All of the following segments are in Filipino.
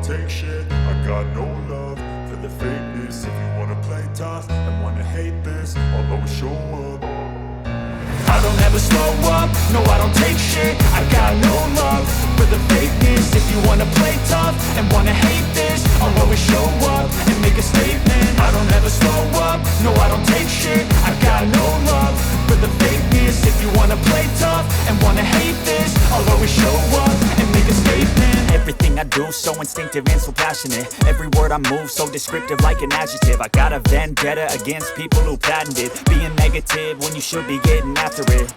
take shit. I got no love for the fakeness. If you wanna play tough and wanna hate this, I'll always show up. I don't ever slow up, no I don't take shit. I got no love for the fakeness. If you wanna play tough and wanna hate this, I'll always show up and make a statement. I don't ever slow up, no I don't take shit. I got no love for the fakeness. If you wanna play tough and wanna hate this, I'll always show up and make a statement. Everything I do so instinctive and so passionate. Every word I move so descriptive like an adjective. I got a vendetta against people who patented being negative when you should be getting after it.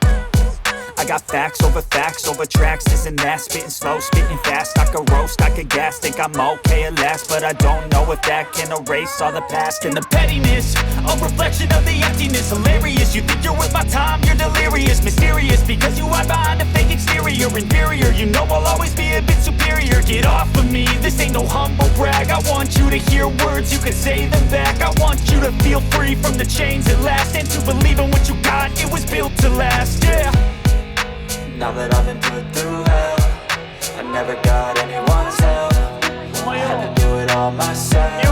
I got facts over tracks, this and that. Spitting slow, spitting fast. I could roast, I could gas. Think I'm okay at last, but I don't know if that can erase all the past. And the pettiness, a reflection of the emptiness. Hilarious, you think you're worth my time, you're delirious. Mysterious, because you hide behind a fake exterior. Inferior, you know I'll always be a bit superior. Get off of me, this ain't no humble brag. I want you to hear words, you can say them back. I want you to feel free from the chains at last, and to believe in what you got, it was built to last, yeah. Now that I've been put through hell, I never got anyone's help. I had to do it all myself. I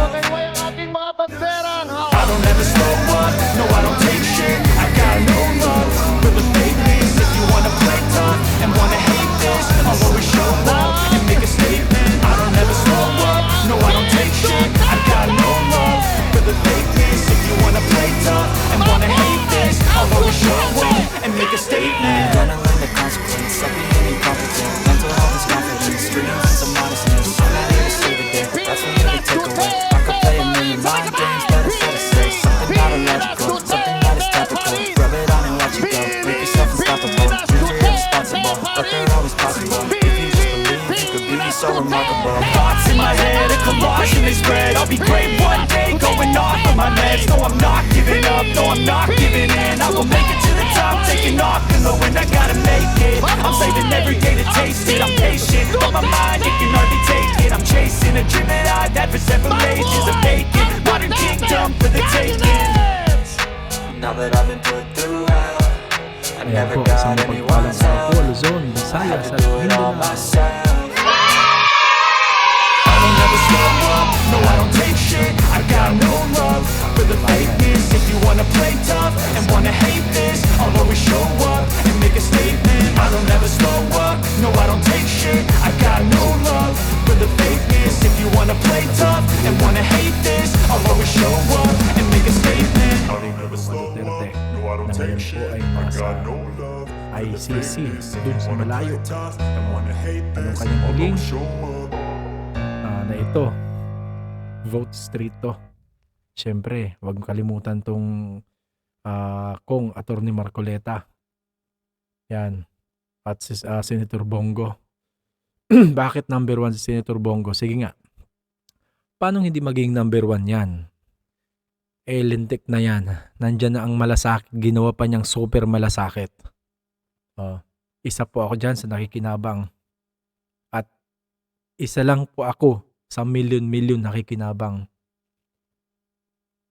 don't ever slow up, no I don't take shit. I got no love for the fakeness. If you wanna play tough and wanna hate this, I'll always show up and make a statement. I don't ever slow up, no I don't take shit. I got no love for the fakeness. If you wanna play tough and wanna hate this, I'll always show up and make a statement. Gonna learn the consequence of being incompetent. Mental health is confidence, dreams and some modestness. I'm not here to save it there, that's for you to take away. I could play a million mind games, but instead I say something not illogical, something that is topical. Rub it on and watch it go, make yourself unstoppable. Dreams are irresponsible, but they're always possible. If you just believe, you could be so remarkable. Thoughts in my head, a collage and they spread. I'll be great one day, going off of my meds. No, I'm not giving up, no, I'm not giving in. I will make it to the top, taking off in the wind. I gotta make it, I'm saving every day to taste it. I'm patient, but my mind, it can hardly take it. I'm chasing a dream that I've had for several ages. I'm making modern kingdom for the taking. Now that I've been put through hell, I Ayan never po, got isang pagpalang anyone's sa help. po, Luzon, I Visayas had at to do it all Mindanao. myself. I don't ever slow up, no I don't take shit. I got no love for the fakeness. If you wanna play tough and wanna hate this, I'll always show up and make a statement. I don't ever slow up, no I don't take shit. I got no love for the fakeness. If you wanna play tough and wanna hate this, I'll always show up and make a statement. I don't ever slow up, no I don't take shit. I got no love for the ICC, fakeness. If dun you sa wanna malayo. play tough and wanna hate Anong this, kanyang I'll huling? always show up. Na ito, vote street to. Siyempre, huwag kalimutan tong kung Attorney Marcoleta. Yan. At si Senator Bongo. Bakit number 1 si Senator Bongo? Sige nga. Paano hindi maging number 1 yan? Lintik na yan. Nandyan na ang malasakit. Ginawa pa niyang super malasakit. Isa po ako dyan sa nakikinabang. At isa lang po ako sa milyon-milyon nakikinabang.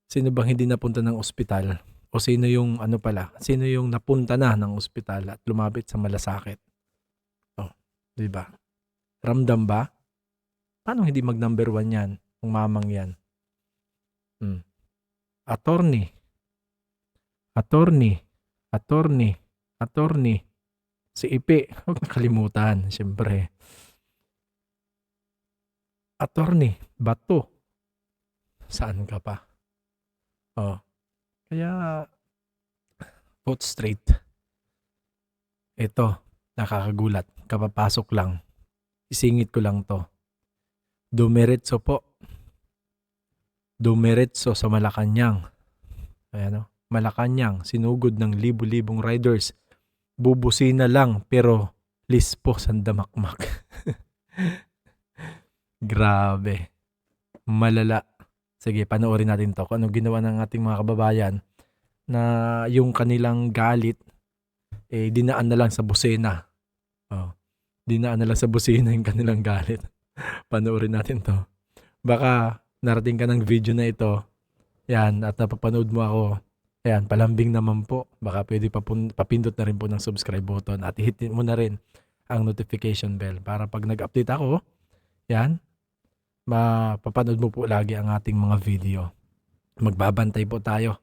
Sino bang hindi napunta ng ospital? O sino yung sino yung napunta na ng ospital at lumapit sa malasakit? Di ba? Ramdam ba? Paano hindi mag number 1 yan? Kung mamang yan. Attorney. Si Ipe. Huwag nakalimutan. Siyempre. Attorney. Bato. Saan ka pa? Kaya vote straight. Ito, nakakagulat. Kapapasok lang. Isingit ko lang to. Dumiretso po. Dumiretso sa Malacanang. Ayan o. Malacanang, sinugod ng libu-libong riders. Bubusina lang pero lispo sandamakmak. Grabe. Malala. Sige, panoorin natin to. Kung ano ginawa ng ating mga kababayan na yung kanilang galit, dinaan na lang sa busina. Dinaan na lang sa busina yung kanilang galit. Panoorin natin to. Baka narating ka ng video na ito, yan, at napapanood mo ako, yan, palambing naman po. Baka pwede papindot na rin po ng subscribe button at hit mo na rin ang notification bell para pag nag-update ako, yan, mapapanood mo po lagi ang ating mga video. Magbabantay po tayo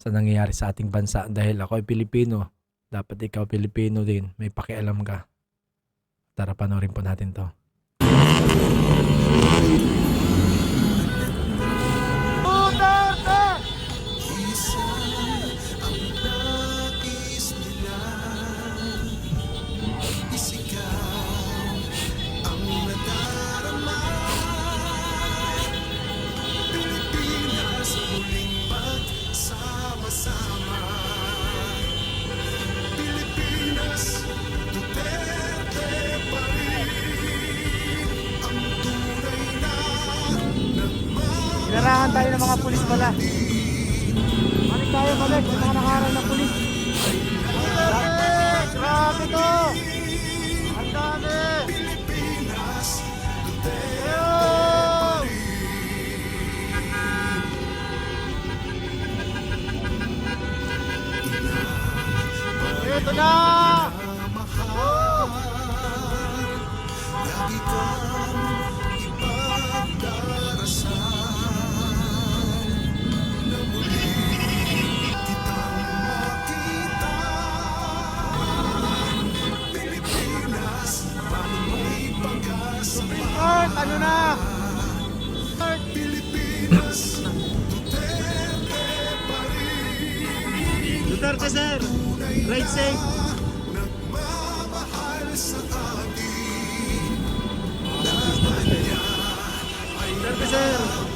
sa nangyayari sa ating bansa dahil ako ay Pilipino. Dapat ikaw Pilipino din. May pakialam ka. Tara, panoorin po natin to. Sinarahan tayo ng mga pulis pala. Balik tayo, balik. Yung mga nakaharang na pulis. Grabe to! Ang dami! Ayun! Ito na! Woo! Lord, ano na? Duterte, sir! Ride safe! Duterte, sir!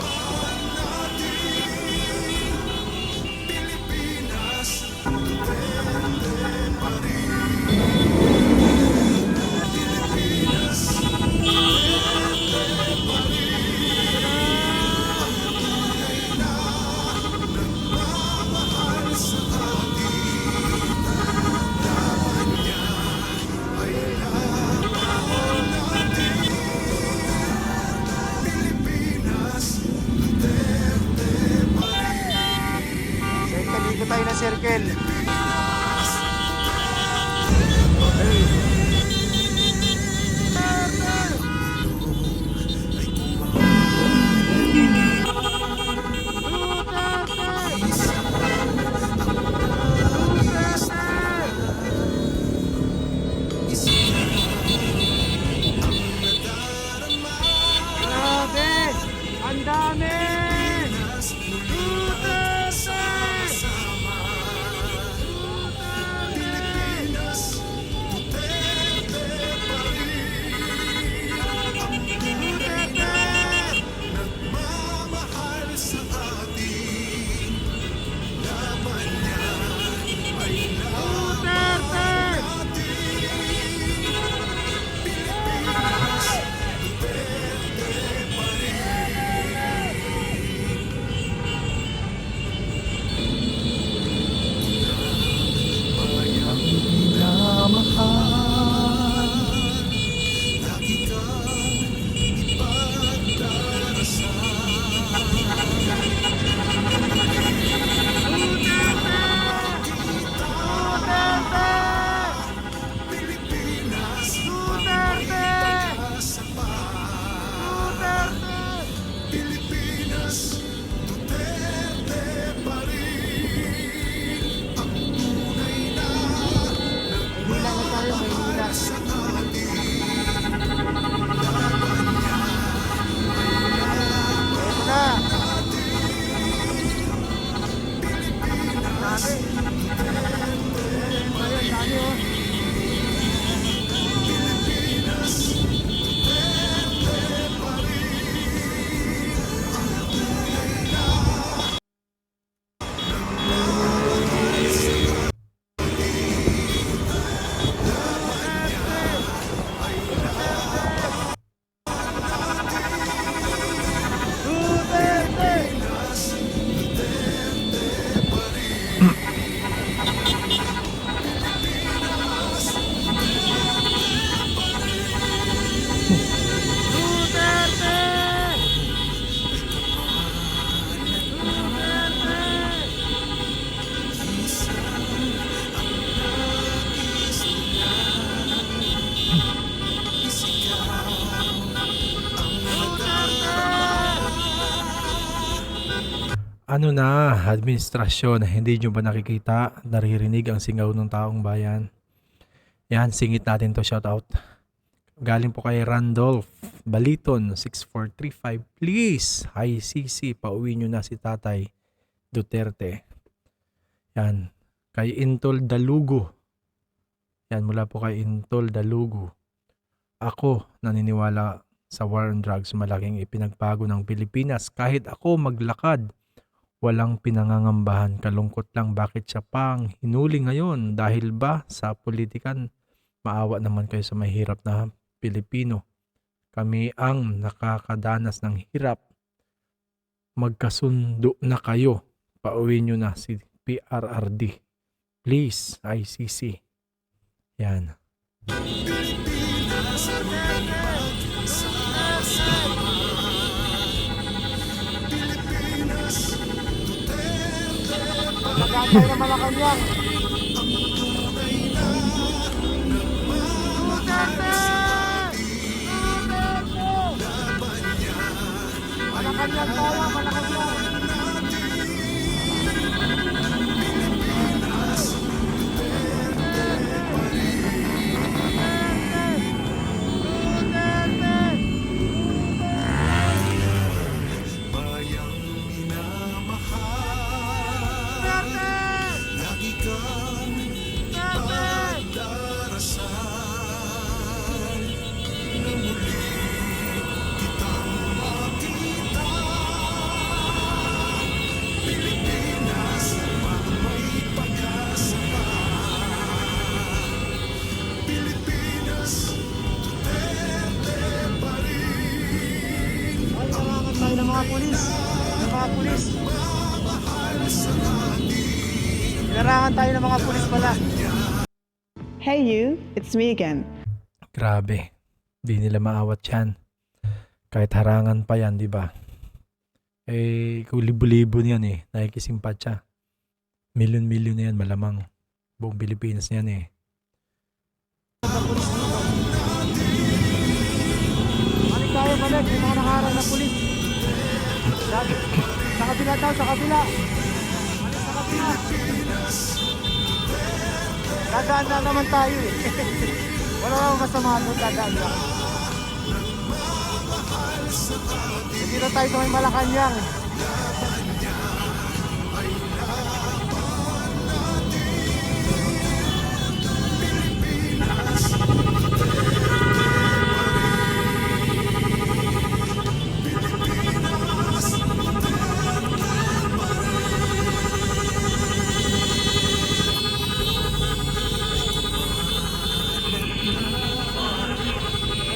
Ano na, administrasyon, hindi nyo ba nakikita, naririnig ang singaw ng taong bayan? Yan, singit natin to, shout out. Galing po kay Randolph Baliton 6435. Please, ICC, pauwi nyo na si Tatay Duterte. Yan, kay Intol Dalugo. Yan, mula po kay Intol Dalugo. Ako, naniniwala sa war on drugs, malaking ipinagbago ng Pilipinas. Kahit ako maglakad, walang pinangangambahan. Kalungkot lang bakit siya pang hinuli ngayon. Dahil ba sa politikan? Maawa naman kayo sa mahirap na Pilipino. Kami ang nakakadanas ng hirap. Magkasundo na kayo. Pauwi nyo na si PRRD. Please, ICC. Yan. Magkakay na Malacanang. Malacanang tayo, Malacanang. Kailangan tayo ng mga pulis. Ng mga pulis. Kailangan tayo ng mga pulis pala. Hey you, it's me again. Grabe. Di nila maawat yan. Kahit harangan pa yan, di ba? Eh, kung libo-libo niyan eh. Nakikisimpat siya. Milyon-milyon na yan, malamang. Buong Pilipinas niyan eh. Balik tayo, balik. May mga nakaharang na pulis. Sa kabila daw, sa kabila. Balik sa kabila. Dadaan na naman tayo eh. Wala namang masama doon, dadaan lang. Hindi na tayo sa may Malacanang.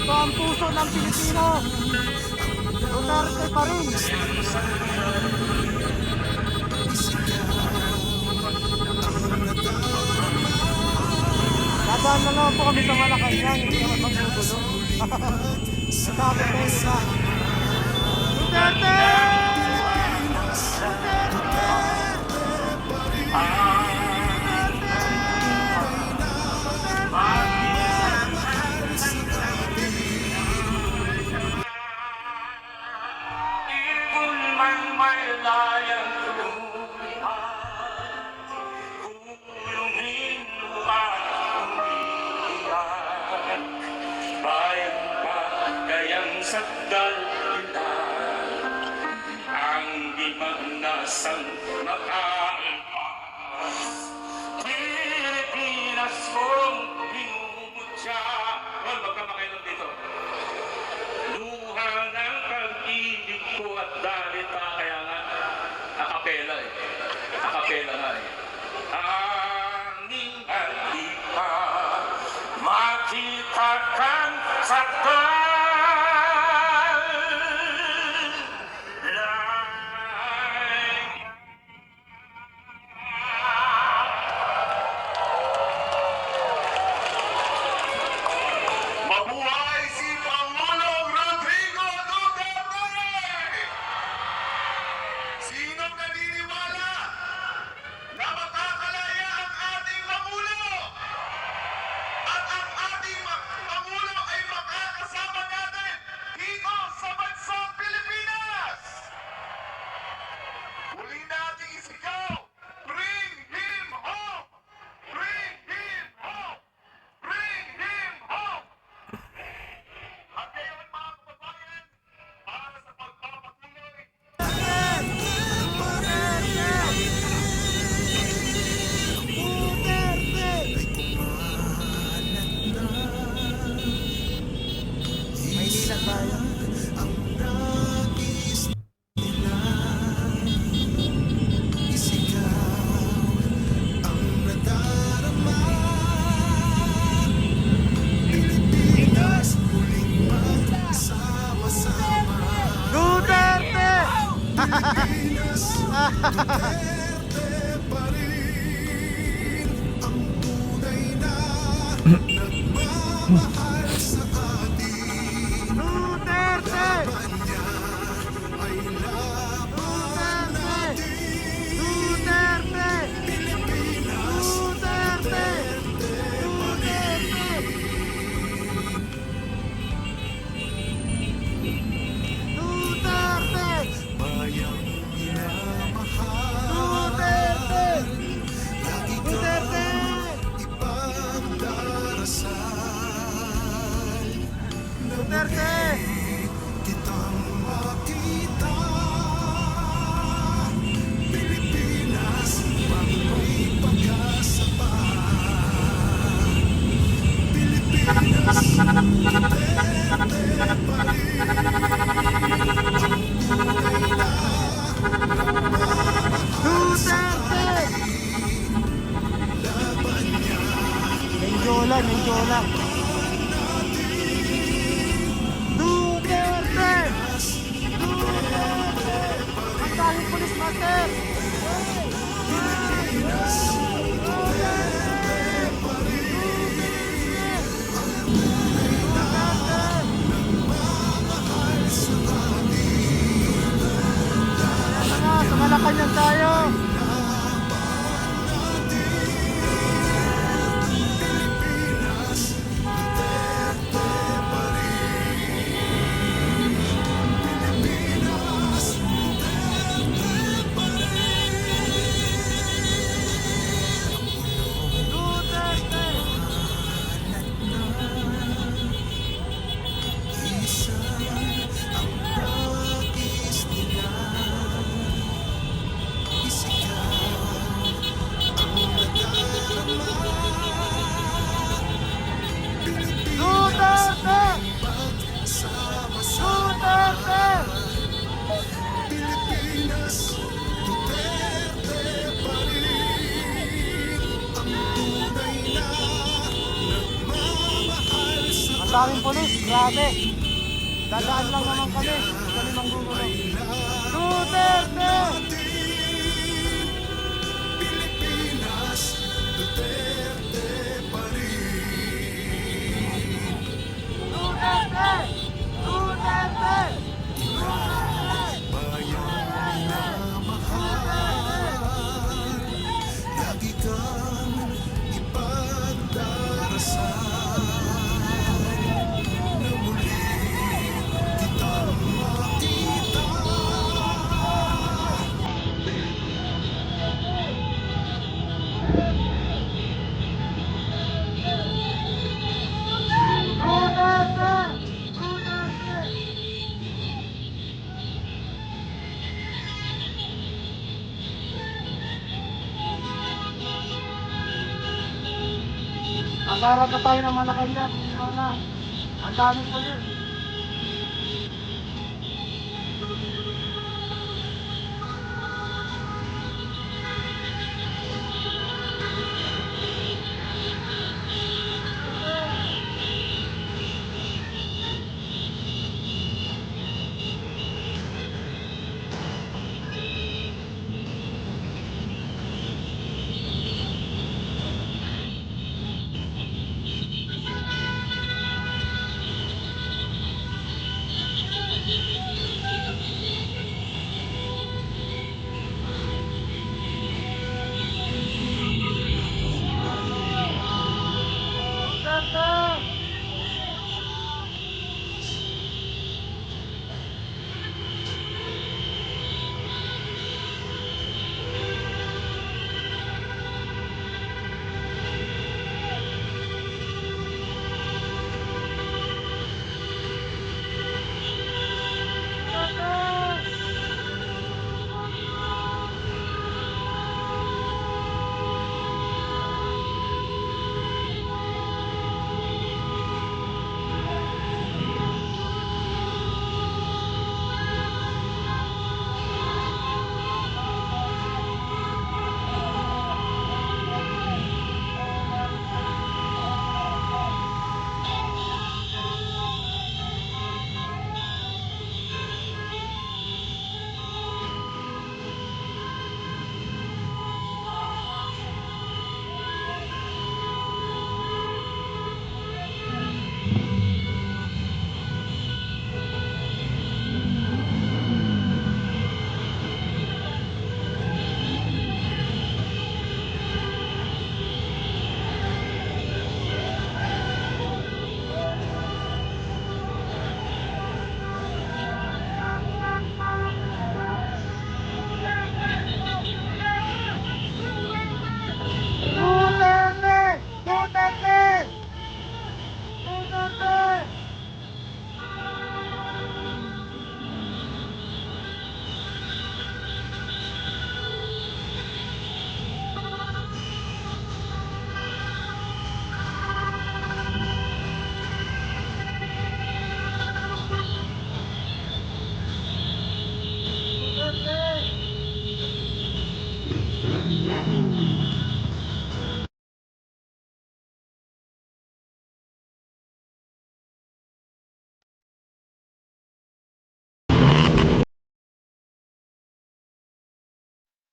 Ito ang puso ng Pilipino. Duterte pa rin. Dadaan na naman po kami sa Malacanang. Hindi naman magbubulo. Sabi ko yun na. Duterte! Bayan pa kayang sakdal kita ang di magnasang makaampas. Pilipinas kong binumutya. Wal, wag ka makainom dito. Luha ng pag-ibig ko at dalita. Kaya nga, akapela eh. Akapela nga eh. Aming alita, makita kang saktan. Mabuhay si Pangulong Rodrigo Duterte! Sinong naniniwala na makakalaya ang ating Pangulo? At ang ating Pangulo ay makakasama Duterte! Menjola, Menjola. Duterte! Duterte! Ang daming pulis, master! Sa Malacanang tayo! Ang daming polis, grabe. Dadaan lang naman kami sa limang gugulong. Duterte! Duterte! Duterte! Ang sarap na tayo ng Malacanang, mana. Ang daming polis.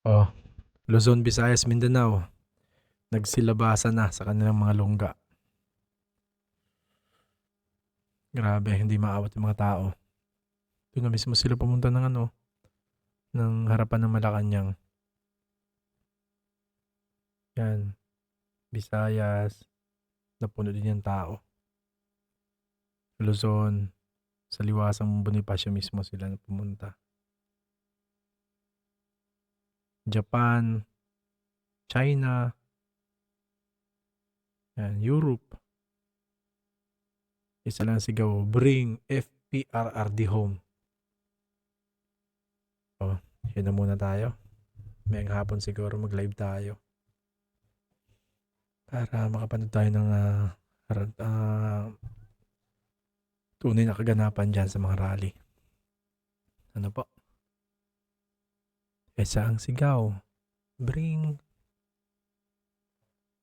Oh, Luzon, Visayas, Mindanao. Nagsilabasa na sa kanilang mga lungga. Grabe, hindi maawat yung mga tao. Doon na mismo sila pumunta ng ng harapan ng Malacanang. Yan, Visayas, napuno din yung tao. Luzon, sa liwasang Bonifacio mismo sila na pumunta. Japan, China, yan, Europe. Isa lang sigaw, bring FPRRD home. Oh, yun na muna tayo. Mayang hapon siguro mag-live tayo. Para makapanood tayo ng tunay na kaganapan dyan sa mga rally. Ano po? Isa ang sigaw, bring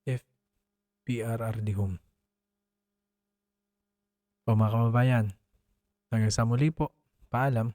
FPRRD home. O mga kababayan, hanggang sa muli po, paalam.